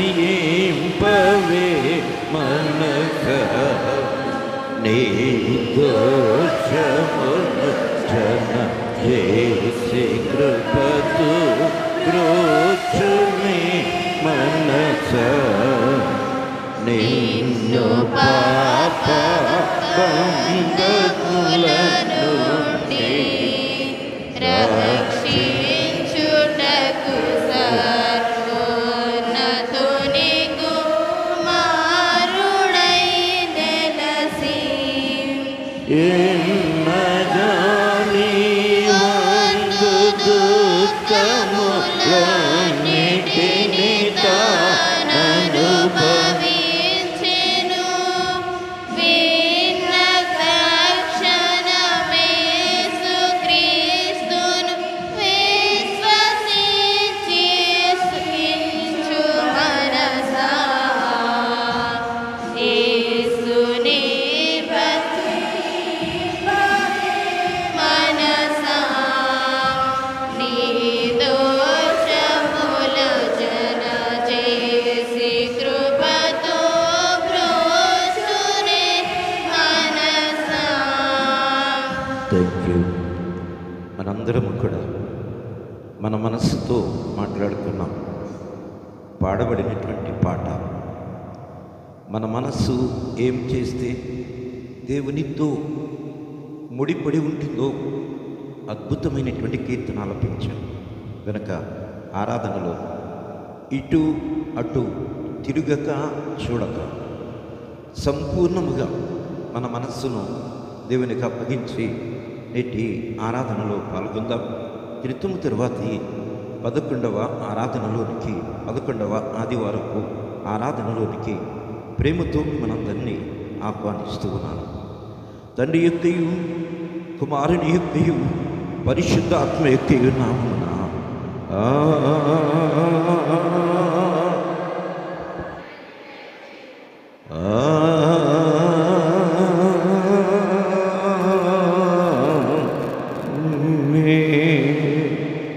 దయింపవే మనక నిర్దోషమును జన చేసి కృపతో బ్రోచుని మనస నిన్ను పాప బంధకుల నుండి రక్షించుటకు సర్వోన్నతుని కుమారుడై నెలసి ఎన్నజాని వందు దుఃఖములన్నిటిని తాననుభవించెను. విన్న తక్షణమేసు క్రీస్తును విశ్వసించి సుఖించు మనసా యేసుని భక్తి మనసా నిర్దోషముల జన చేసి కృపతో బ్రోచునే మనసా. Thank you. మనందరము కూడా మన మనస్సుతో మాట్లాడుకున్నాం. పాడబడినటువంటి పాట మన మనస్సు ఏం చేస్తే దేవునితో ముడిపడి ఉంటుందో అద్భుతమైనటువంటి కీర్తన ఆలపించాం. కనుక ఆరాధనలో ఇటు అటు తిరుగక చూడక సంపూర్ణముగా మన మనస్సును దేవునికి అప్పగించి నేటి ఆరాధనలో పాల్గొందాం. క్రితము తరువాతి 11వ ఆరాధనలోనికి 11వ ఆదివారపు ఆరాధనలోనికి ప్రేమతో మనందరినీ ఆహ్వానిస్తూ ఉన్నాను. తండ్రి యొక్కయు కుమారుని యొక్కయు పరిశుద్ధ ఆత్మ యొక్కయు నామమున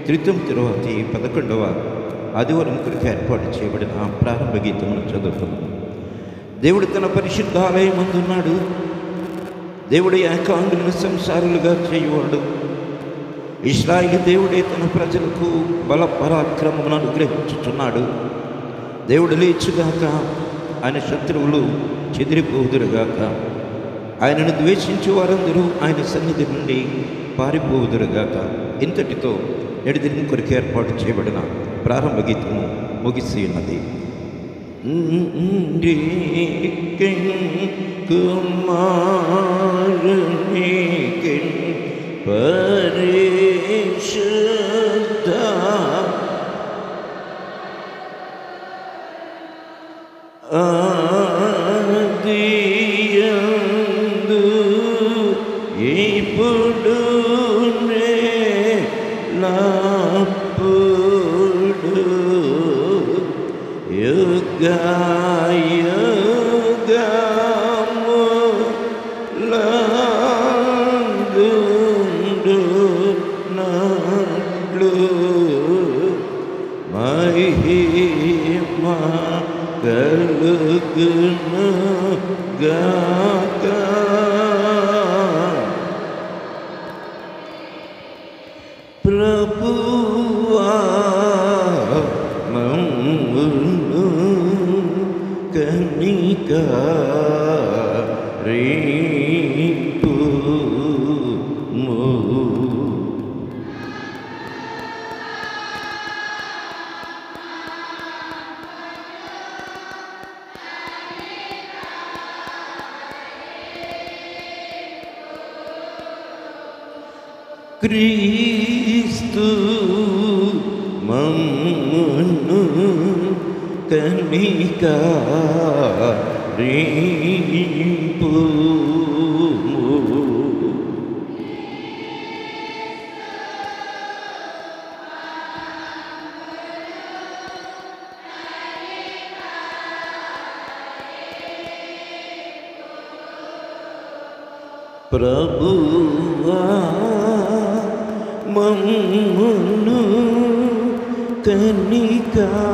త్రితం తరువాతి 11వ ఆదివారం కొరకు ఏర్పాటు చేయబడిన ప్రారంభ గీతమును చదువుతున్నాం. దేవుడు తన పరిశుద్ధాలయమందున్నాడు. దేవుడు ఏకాంగులను సంసారులుగా చేయువాడు. ఇశ్రాయేలు దేవుడే తన ప్రజలకు బల పరాక్రమమును అనుగ్రహించుచున్నాడు. దేవుడు లేచుగాక, ఆయన శత్రువులు చెదిరిపోదురుగాక. ఆయనను ద్వేషించు వారందరూ ఆయన సన్నిధి నుండి పారిపోదురుగాక. ఇంతటితో నేటి దినం కొరకు ఏర్పాటు చేయబడిన ప్రారంభ గీతము ముగిసి ఉన్నది. కుమారునికి పరిశుద్ధ ఆదియందు ఇప్పుడు నేలప్పుడు యుగాయుగములందుండునట్లు మహిమ కలుగును గాక. ప్రభువా మమ్మును కనికరింపుము. క్రీస్తు మమ్మును కనికరింపుము. ప్రభువా మమ్మును కనికరింపుము.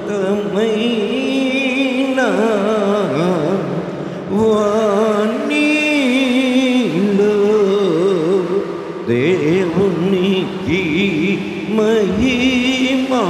సర్వోన్నతమైన వాణిలో దేవునికి మహిమా.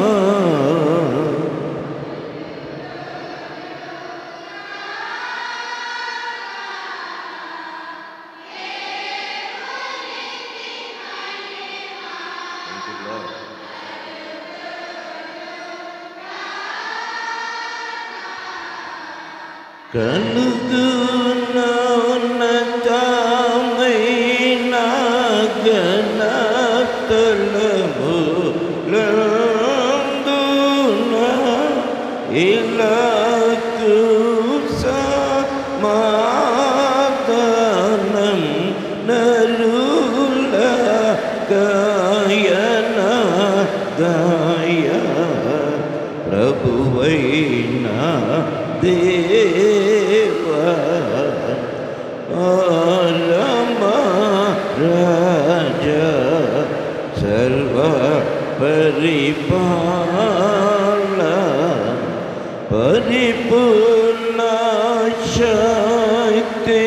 కలుగున్నతమైన ఘనతలములందున ఇలాకు సమాధానం నరుల గాయన గాయ ప్రభువైన దేవా రమా రాజా సర్వ పరిపాల పరిపూర్ణ శక్తి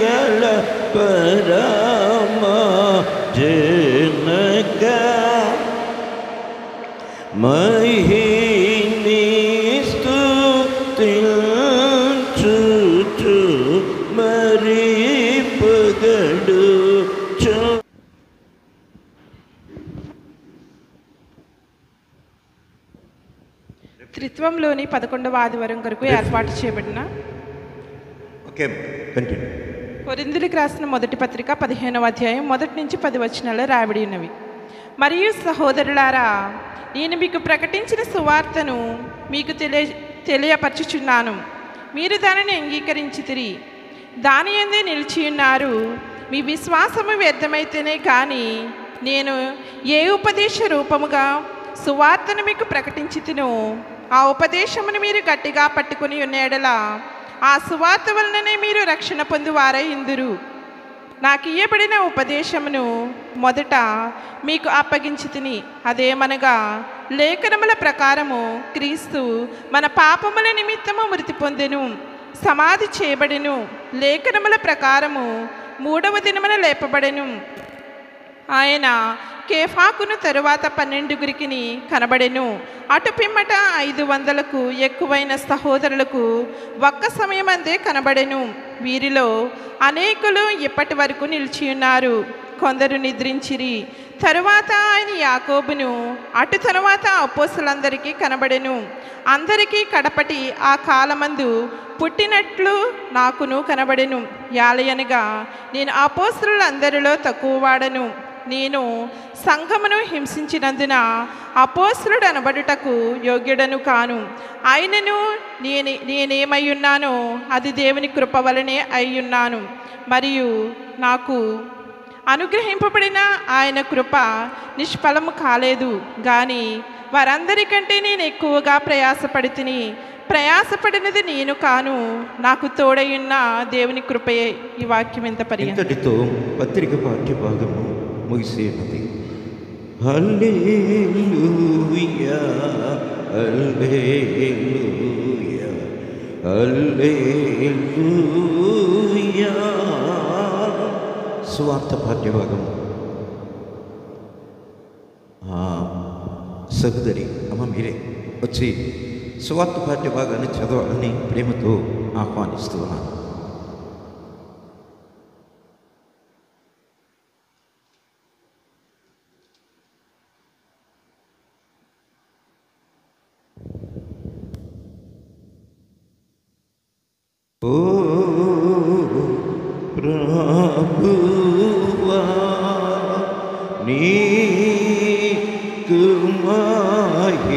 గల పరమ జనక మహిని స్తుతించుచు మరి పగడు త్రిత్వంలోని 11వ ఆదివారం కొరకు ఏర్పాటు చేయబడిన కొరింథీయులకు రాసిన మొదటి పత్రిక 15వ అధ్యాయం 1 నుంచి 10 వచనాలు రాయబడి ఉన్నవి. మరియు సహోదరులారా, నేను మీకు ప్రకటించిన సువార్తను మీకు తెలియపరచుచున్నాను. మీరు దానిని అంగీకరించితిరి, దాని యందే నిలిచి ఉన్నారు. మీ విశ్వాసము వ్యర్థమైతేనే కానీ నేను ఏ ఉపదేశ రూపముగా సువార్తను మీకు ప్రకటించితినో ఆ ఉపదేశమును మీరు గట్టిగా పట్టుకుని ఉన్న ఎడల ఆ సువార్త వలననే మీరు రక్షణ పొందువారై ఇందురు. నాకు ఇయ్యబడిన ఉపదేశమును మొదట మీకు అప్పగించితిని. అదేమనగా, లేఖనముల ప్రకారము క్రీస్తు మన పాపముల నిమిత్తము మృతి పొందెను, సమాధి చేయబడెను, లేఖనముల ప్రకారము 3వ దినమున లేపబడెను. ఆయన కేఫాకును తరువాత 12 కనబడెను. అటు పిమ్మట 500కు ఎక్కువైన సహోదరులకు ఒక్క సమయమందే కనబడెను. వీరిలో అనేకులు ఇప్పటి వరకు నిలిచి ఉన్నారు, కొందరు నిద్రించిరి. తరువాత ఆయన యాకోబును, అటు తరువాత అపోస్తలులందరికీ కనబడెను. అందరికీ కడపటి ఆ కాలమందు పుట్టినట్లు నాకును కనబడెను. యాలయనగా నేను అపోస్తలులందరిలో తక్కువ వాడను. నేను సంఘమును హింసించినందున అపోస్తలుడు అనబడుటకు యోగ్యుడను కాను. ఆయనను నేనేమై ఉన్నానో అది దేవుని కృప వలనే అయ్యున్నాను. మరియు నాకు అనుగ్రహింపబడిన ఆయన కృప నిష్ఫలము కాలేదు. కానీ వారందరికంటే నేను ఎక్కువగా ప్రయాసపడితిని. ప్రయాసపడినది నేను కాను, నాకు తోడయున్న దేవుని కృపయే. ఈ వాక్యం ఎంత ఇంతటితో పత్రిక పాఠ్య భాగము ముగిసేది. హల్లెలూయా హల్లెలూయా హల్లెలూయా. సువార్త పాఠ్య భాగం సహోదరి అమ్మ మీరే వచ్చి సువార్త పాఠ్య భాగాన్ని చదవాలని ప్రేమతో ఆహ్వానిస్తున్నాను. ఓ ప్రభువా నీకు మహిమా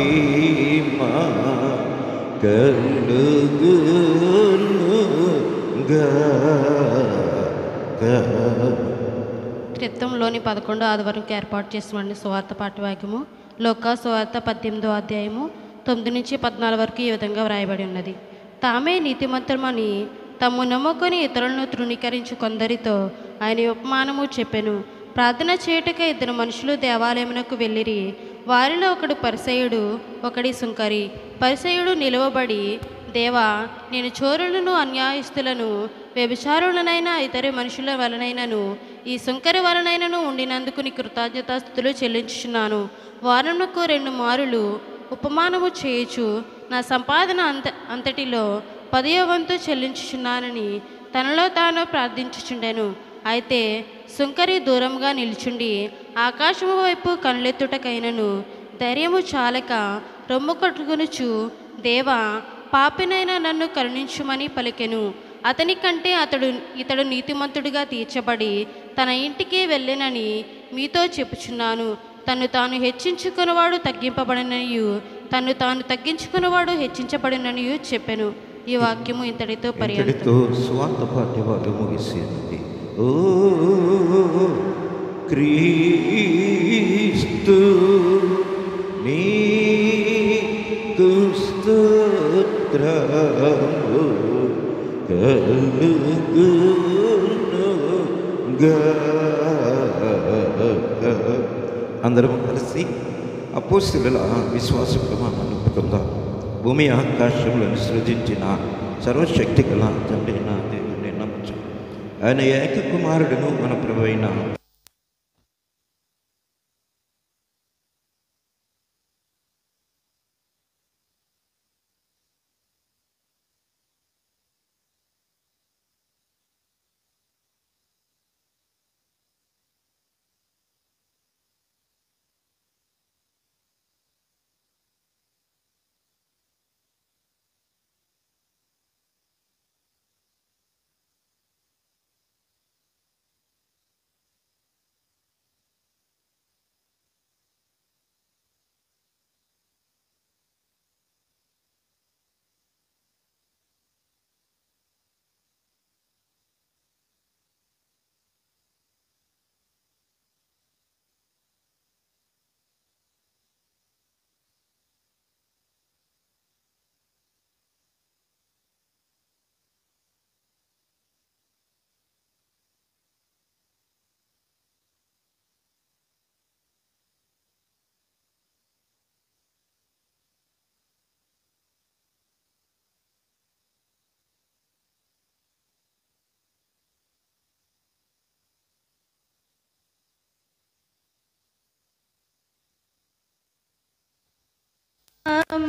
కలుగునుగాక. జీవితంలోని 11వ ఆదివారంకి ఏర్పాటు చేసినటువంటి సువార్త పాఠ్యవాక్యము లూకా సువార్త 18వ అధ్యాయము 9 నుంచి 14 వరకు ఈ విధంగా వ్రాయబడి ఉన్నది. తామే నీతిమంతులమని తమ్ము నమ్ముకొని ఇతరులను తృణీకరించు కొందరితో ఆయన ఉపమానము చెప్పెను. ప్రార్థన చేయుటకై 2 మనుషులు దేవాలయమునకు వెళ్ళిరి. వారిలో ఒకడు పరిసయ్యుడు, ఒకడి సుంకరి. పరిసయ్యుడు నిలువబడి, దేవా, నేను చోరులను, అన్యాయస్తులను, వ్యభిచారులనైనా ఇతర మనుషుల వలనైనను ఈ సుంకరి వలనైనను ఉండినందుకు నీ కృతజ్ఞతాస్తుతులు చెల్లించుచున్నాను. వారమునకు 2 మారులు ఉపమానము చేయుచు నా సంపాదన అంతటిలో 10వ వంతు చెల్లించుచున్నానని తనలో తాను ప్రార్థించుచుండెను. అయితే సుంకరి దూరంగా నిల్చుండి ఆకాశము వైపు కనులెత్తుటకైనను ధైర్యము చాలక రొమ్ము కట్టుకొనుచు, దేవా, పాపినైనా నన్ను కరుణించుమని పలికెను. అతని కంటే ఇతడు నీతిమంతుడిగా తీర్చబడి తన ఇంటికి వెళ్ళెనని మీతో చెప్పుచున్నాను. తన్ను తాను హెచ్చించుకున్నవాడు తగ్గింపబడిననియు, తన్ను తాను తగ్గించుకున్నవాడు హెచ్చించబడిననియు చెప్పెను. ఈ వాక్యము ఇంతటితో ఇంతటితో స్వార్థ పాఠ్యభాగం ముగిసింది. ఓ క్రీస్తు నీకు స్తోత్రము కలుగునుగా. అందరం కలిసి అపోస్తలుల విశ్వాస ప్రమాణాన్ని ఒప్పుకుందాం. భూమి ఆకాశములను సృజించిన సర్వశక్తి గల తండ్రి నా దేవుడిని నమ్ముచు. ఆయన ఏక కుమారుడును మన ప్రభువైన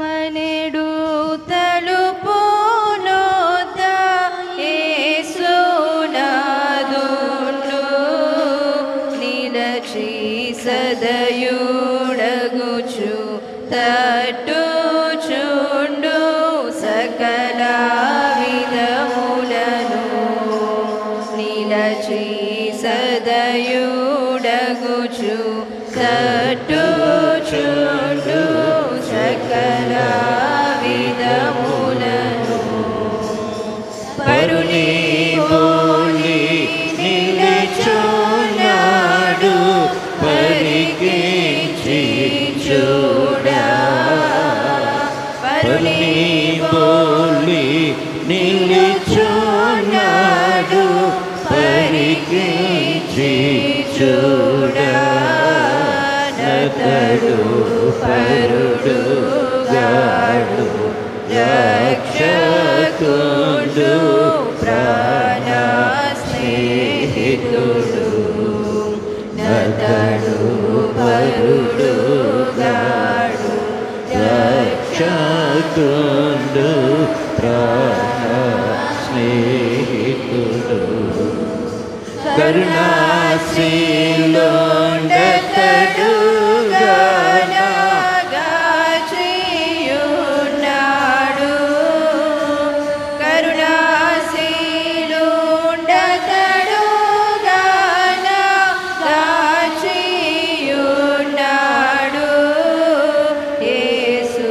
మనెడు తలుపు నోద యేసు నాదుండు నిలచి సదయుడగుచు తట్టుచుండు సకల విధములను నిలచి సదయుడగుచు తట్టుచుండు సకల విధములను పరుని పోలి నిలుచున్నాడు పరికించి చూడా. పరుని పోలి నిలుచున్నాడు పరికించి చూడా. నతడు పరుడు గాడు రక్షకుడు ప్రాణ స్నేహితుడు. నతడు పరుడు గాడు రక్షకుడు ప్రాణ స్నేహితుడు. కరుణాశీలుండతడు గాచియున్నాడు. కరుణాశీలుండతడు గాచియున్నాడు. యేసు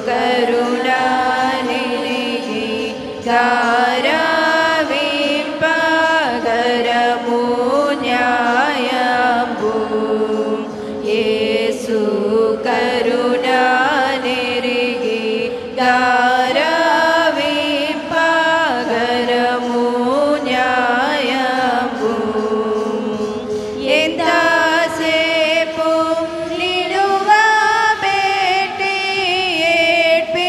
కరుణా నిలిగి గారవింపగరము న్యాయ యేసు కరుణా నెరిగి గారవింపగరము న్యాయము ఎంతసేపు నిలువబెట్టి ఏడ్పింతురతని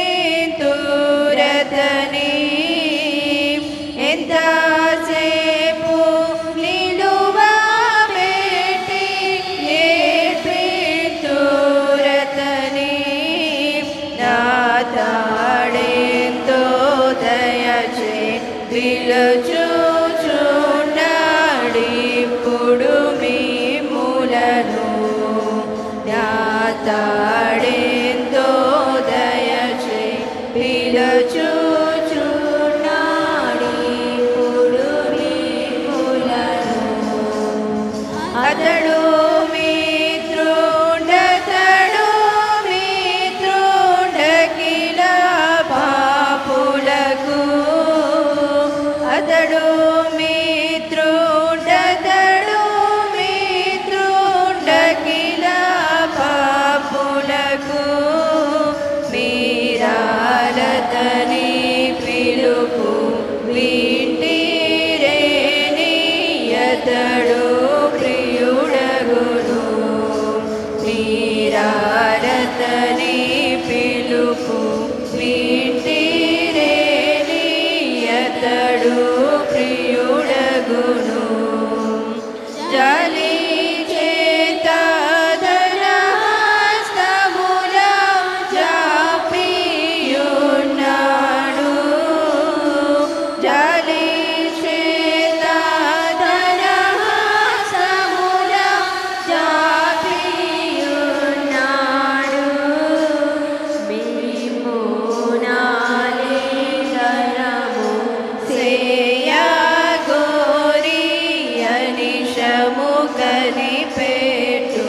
ఎంతసేపు నిలువబెట్టి ఏడ్పింతురతని నా తాడెంతో దయచే పిలుచుచున్నాడిప్పుడు మిమ్ములను నా తాడెంతో దయచే పిలుచుచున్నాడిప్పుడు మిమ్ములను అతడు మిత్రుండతడు మిత్రుండకిల పాపులకు అతడు మిత్రుండతడు మిత్రుండకిల పాపులకు మీరాలతని పిలుపు వింటిరేని అతడు ప్రియుడగును మీరారతని పిలుపు వింటిరేని అతడు ప్రియుడగును జాలి చేత ధనహస్తముల జాపియున్నాడు జాలి చేత ధనహస్తముల జాపియున్నాడు మేము నాలింగనము సేయగోరి అనిశము కనిపెట్టు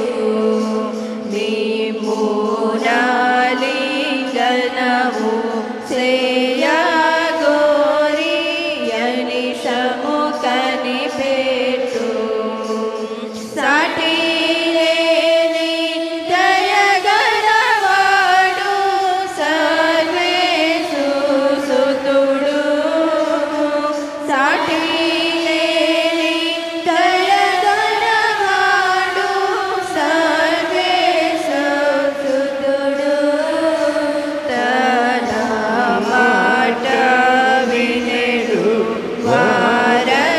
మేము నాలింగనము సేయగోరి అనిశము కనిపెట్టు సాటి లేని దయగలవాడు సర్వేషు సుతుడు సాటి లేని దయగలవాడు సర్వేషు సుతుడు తన మాట వినెడు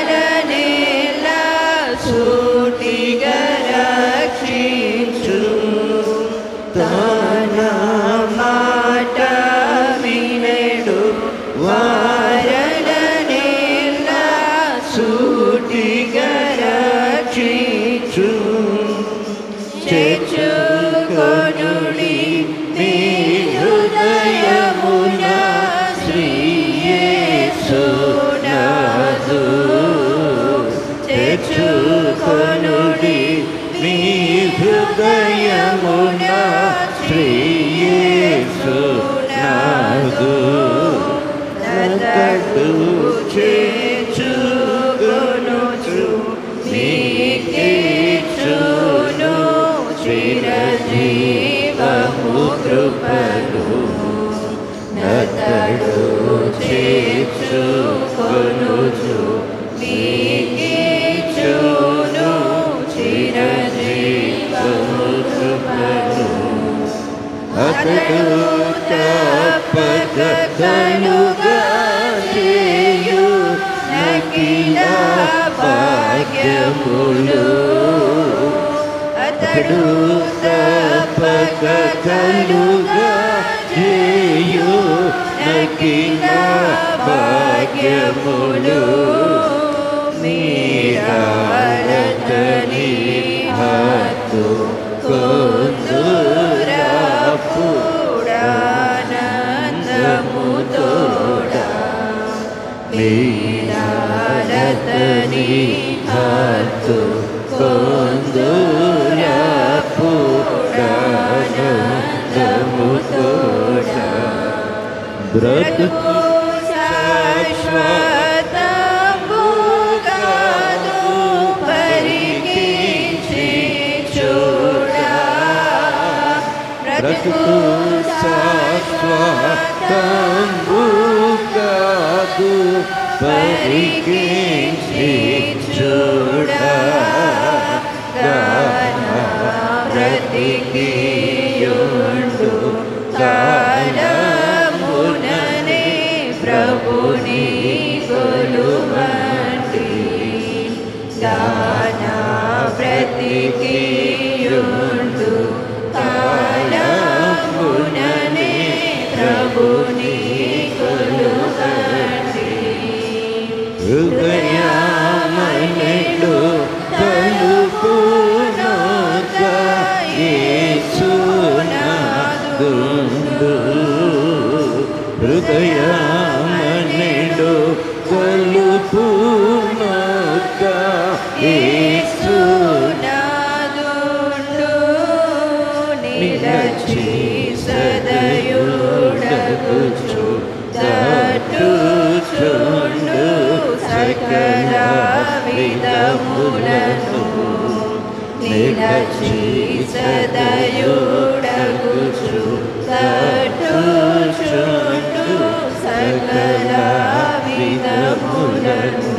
వారలనెల్లా సూటిగా రక్షించు తన మాట వినెడు వారలనెల్లా సూటిగా రక్షించు చేర్చుకొనుడి మీ హృదయమున శ్రీయేసునాథు చేర్చుకొనుడి మీ హృదయమున శ్రీయేసునాథు అతడు చేర్చుకొనుచు మీకిచ్చును చిరజీవము కృపను అతడు చేర్చుకొనుచు మీకిచ్చును చిరజీవము కృపను అతడు తప్పక కలుగా చేయు నకిల భాగ్యములు అతడు తప్పక కలుగా చేయు నకిల భాగ్యములు మీరారతని హత్తు కొందురాపుడానందము తోడా మీరారతని హత్తు కొందురాపుడానందము తోడా బ్రతుకు శాశ్వతముగాదు పరికించి బ్రతుకు శాశ్వతంబు కాదు పరికించి చూడా బ్రతికియుండు కాలముననే ప్రభుని కొలువండి గాన బ్రతికియుండు కాలముననే ప్రభుని కొలువండి హృదయమనిలో కలుపునొక యేసునాదుండు హృదయమనిలో కలుపునొక యేసునాదుండు నిలచి సదయుడగుచు దాటుచుండు సకల విధములను నిలచి సదయుడగుచు దాటుచుండు సకల విధములను.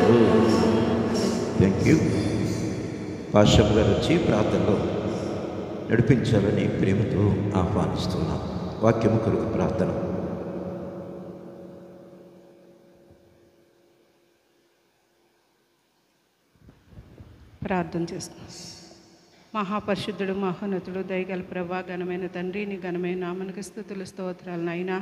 Thank you. పాషం గారు వచ్చి ప్రార్థనలో నడిపించాలని ప్రేమతో ఆహ్వానిస్తున్నాం. వాక్యము కొరకు ప్రార్థన. ప్రార్థన చేస్తున్నాం. మహాపరిశుద్ధుడు మహోన్నతుడు దయగల ప్రభా ఘనమైన తండ్రి నీ ఘనమైన నామనికి స్తుతులు స్తోత్రాలు నాయన.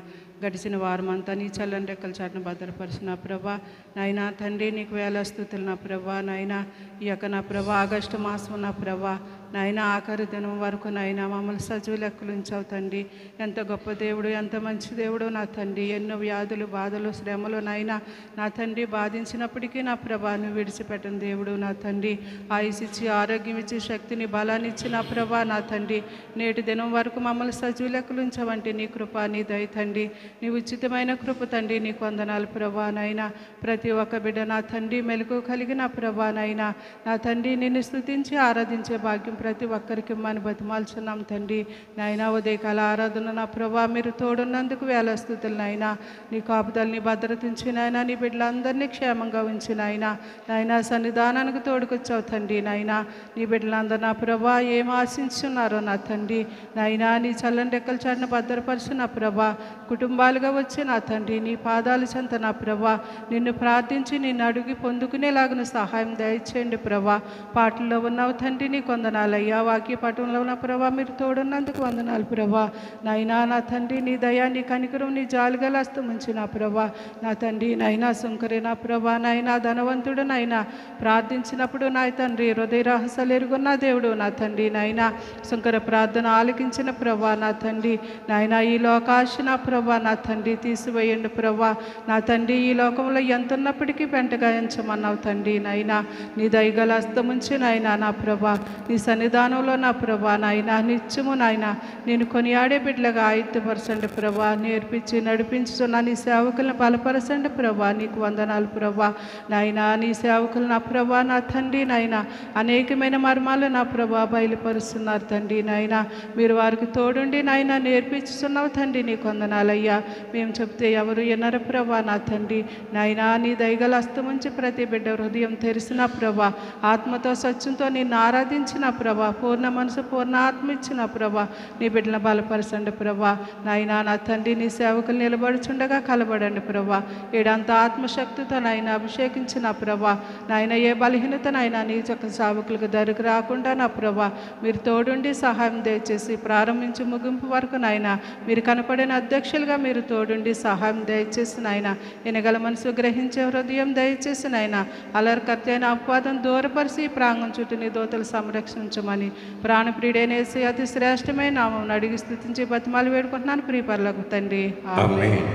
గడిచిన వారమంతా నీ చల్లని రెక్కల చాటును భద్రపరిచిన ప్రభా నాయన తండ్రి నీకు వేల స్తుతులు నా ప్రభా నాయన. ఈ యొక్క నా ప్రభా ఆగస్టు మాసం నా ప్రభా నాయన ఆఖరి దినం వరకు నాయన మమ్మల్ని సజీవ లెక్కలు ఉంచావు తండ్రి. ఎంత గొప్ప దేవుడు, ఎంత మంచి దేవుడు నా తండ్రి. ఎన్నో వ్యాధులు బాధలు శ్రమలు నాయన నా తండ్రి బాధించినప్పటికీ నా ప్రభా నువ్వు విడిచిపెట్టని దేవుడు నా తండ్రి. ఆయుష్ ఇచ్చి ఆరోగ్యం ఇచ్చి శక్తిని బలాన్ని ఇచ్చి నా ప్రభా నా తండ్రి నేటి దినం వరకు మమ్మల్ని సజీవ లెక్కలు ఉంచావంటే నీ కృప నీ దయ తండ్రి, నీ ఉచితమైన కృప తండ్రి నీకు వందనాలు ప్రభా నాయన. ప్రతి ఒక్క బిడ్డ నా తండ్రి మెలకు కలిగిన ప్రభా నాయన నా తండ్రి నిన్ను స్తుతించి ఆరాధించే భాగ్యం ప్రతి ఒక్కరికి మనం బతిమాల్చున్నాం తండ్రి నాయన. ఉదయకాల ఆరాధన నా ప్రభా మీరు తోడున్నందుకు వేల స్తుతులు నాయన. నీ కాపుదల్ని భద్రతించి నాయన నీ బిడ్డలందరినీ క్షేమంగా ఉంచి నాయన నాయన సన్నిధానానికి తోడుకొచ్చావు తండ్రి నాయన. నీ బిడ్డలందరూ నా ప్రభా ఏం ఆశించున్నారో నా తండ్రి నాయన నీ చల్లని రెక్కల చాటున భద్రపరిచి నా ప్రభా కుటుంబాలుగా వచ్చి నా తండ్రి నీ పాదాల చెంత నా ప్రభా నిన్ను ప్రార్థించి నిన్ను అడిగి పొందుకునేలాగా సహాయం దయచేయండి ప్రభా. పాటల్లో ఉన్నావు తండ్రి నీకు వందనాలయ్యా. వాక్య పటంలో ఉన్న ప్రభా మీరు తోడున్నందుకు వందనాలు ప్రభా నాయనా. నా తండ్రి నీ దయా నీ కనికరం నీ జాలిగల హస్తముంచి నా ప్రభా నా తండ్రి నాయనా సుంకరే నా ప్రభా నాయనా ధనవంతుడు నాయనా ప్రార్థించినప్పుడు నా తండ్రి హృదయ రహస్యాలు ఎరుగున్న దేవుడు నా తండ్రి నాయనా. సుంకర ప్రార్థన ఆలకించిన ప్రభా నా తండ్రి నాయనా. ఈ లోకాశ నా ప్రభా నా తండ్రి తీసివేయండి ప్రభా నా తండ్రి. ఈ లోకంలో ఎంత ఉన్నప్పటికీ పెంటగా ఎంచమన్నావు తండ్రి నాయనా. నీ దయగల హస్తముంచి నాయనా నా ప్రభా నీ సన్నిధానంలో నా ప్రభా నాయన నిత్యము నాయన నేను కొనియాడే బిడ్డలుగా ఆయుధపరచండి ప్రభా. నేర్పించి నడిపించుతున్న నీ సేవకులను బలపరచండి ప్రభా. నీకు వందనాలు ప్రభా నాయన. నీ సేవకులు నా ప్రభా నా తండ్రి నాయన అనేకమైన మర్మాలు నా ప్రభా బయలుపరుస్తున్నారు తండ్రి నాయన. మీరు వారికి తోడుండి నాయన నేర్పించుతున్నావు తండ్రి నీకు వందనాలయ్యా. మేము చెప్తే ఎవరు ఎన్నర ప్రభా నా తండ్రి నాయన. నీ దయగల హస్తముంచి ప్రతి బిడ్డ హృదయం తెరిసిన ప్రభా ఆత్మతో సత్యంతో నిన్ను ఆరాధించిన ప్రభా పూర్ణ మనసు పూర్ణ ఆత్మ ఇచ్చిన ప్రభా నీ బిడ్డలను బలపరచండి ప్రభా నాయన. నా తండ్రి నీ సేవకులు నిలబడుచుండగా కలబడండి ప్రభా. ఏడంత ఆత్మశక్తితో నాయన అభిషేకించిన ప్రభా నాయన. ఏ బలహీనత నాయన నీ యొక్క సేవకులకు దరికి రాకుండా నా ప్రభా మీరు తోడుండి సహాయం దయచేసి ప్రారంభించి ముగింపు వరకు నాయన మీరు కనపడిన అధ్యక్షులుగా మీరు తోడుండి సహాయం దయచేసి నాయన. ఎనగల మనసు గ్రహించే హృదయం దయచేసి నాయన. అలర్కర్త అయిన అపవాదం దూరపరిచి ప్రాంగం చుట్టూ నీ దోతలు సంరక్షించమని ప్రాణప్రియుడైనేసి అతి శ్రేష్టమైన నామం అడిగి స్తుతించి బతిమాలు వేడుకుంటున్నాను ప్రియపరులకు తండ్రి ఆమేన్.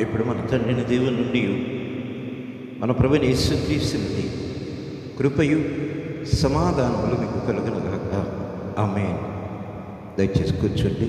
ఇప్పుడు మన తండ్రిని దేవుని నుండి మన ప్రభుని యేసుక్రీస్తు నుండి కృపయు సమాధానములు మీకు కలుగునుగాక. ఆమేన్. దయచేసి కూర్చోండి.